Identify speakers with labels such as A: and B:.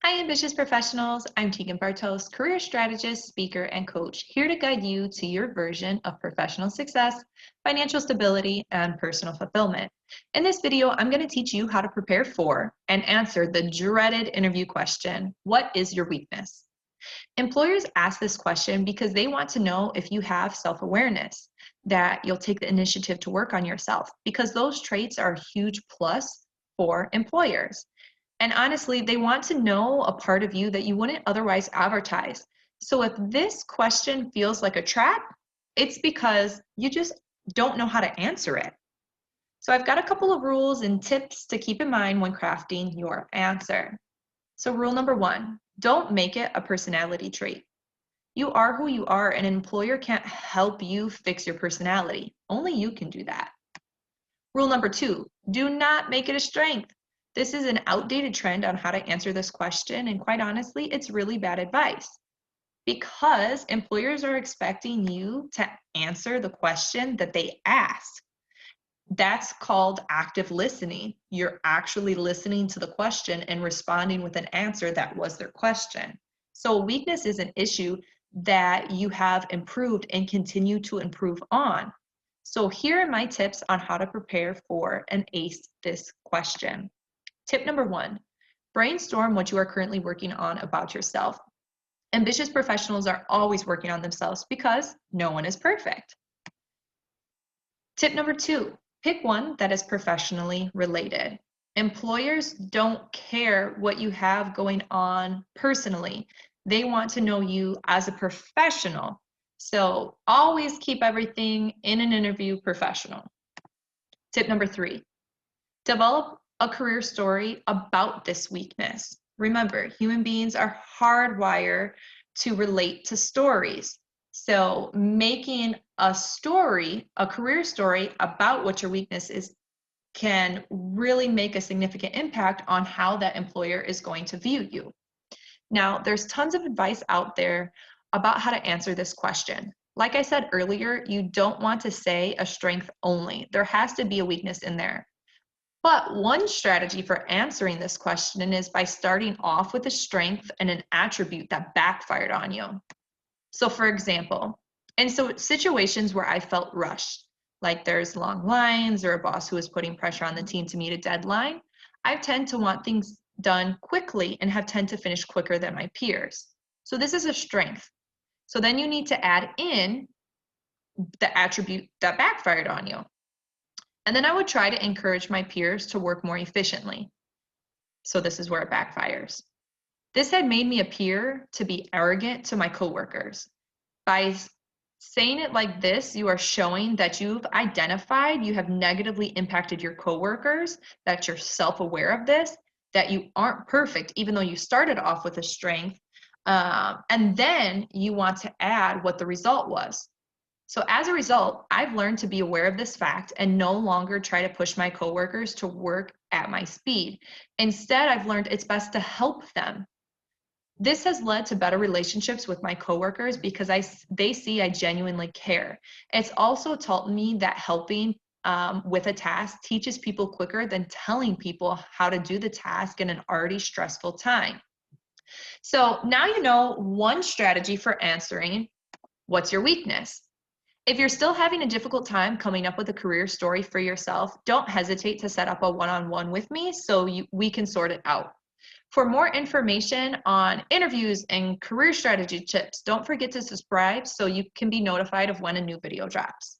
A: Hi, ambitious professionals. I'm Tegan Bartos, career strategist, speaker, and coach, here to guide you to your version of professional success, financial stability, and personal fulfillment. In this video, I'm going to teach you how to prepare for and answer the dreaded interview question, what is your weakness? Employers ask this question because they want to know if you have self-awareness, that you'll take the initiative to work on yourself, because those traits are a huge plus for employers. And honestly, they want to know a part of you that you wouldn't otherwise advertise. So if this question feels like a trap, it's because you just don't know how to answer it. So I've got a couple of rules and tips to keep in mind when crafting your answer. So rule number 1, don't make it a personality trait. You are who you are, and an employer can't help you fix your personality. Only you can do that. Rule number 2, do not make it a strength. This is an outdated trend on how to answer this question, and quite honestly, it's really bad advice because employers are expecting you to answer the question that they ask. That's called active listening. You're actually listening to the question and responding with an answer that was their question. So weakness is an issue that you have improved and continue to improve on. So here are my tips on how to prepare for and ace this question. Tip number 1, brainstorm what you are currently working on about yourself. Ambitious professionals are always working on themselves because no one is perfect. Tip number 2, pick one that is professionally related. Employers don't care what you have going on personally. They want to know you as a professional. So always keep everything in an interview professional. Tip number 3, develop a career story about this weakness. Remember, human beings are hardwired to relate to stories. So making a story, a career story about what your weakness is, can really make a significant impact on how that employer is going to view you. Now, there's tons of advice out there about how to answer this question. Like I said earlier, you don't want to say a strength only. There has to be a weakness in there. But one strategy for answering this question is by starting off with a strength and an attribute that backfired on you. So for example, in situations where I felt rushed, like there's long lines or a boss who is putting pressure on the team to meet a deadline, I tend to want things done quickly and tend to finish quicker than my peers. So this is a strength. So then you need to add in the attribute that backfired on you. And then I would try to encourage my peers to work more efficiently. So this is where it backfires. This had made me appear to be arrogant to my coworkers. By saying it like this, you are showing that you've identified you have negatively impacted your coworkers, that you're self-aware of this, that you aren't perfect, even though you started off with a strength, and then you want to add what the result was. So as a result, I've learned to be aware of this fact and no longer try to push my coworkers to work at my speed. Instead, I've learned it's best to help them. This has led to better relationships with my coworkers because they see I genuinely care. It's also taught me that helping with a task teaches people quicker than telling people how to do the task in an already stressful time. So now you know one strategy for answering what's your weakness. If you're still having a difficult time coming up with a career story for yourself, don't hesitate to set up a one-on-one with me so we can sort it out. For more information on interviews and career strategy tips, don't forget to subscribe so you can be notified of when a new video drops.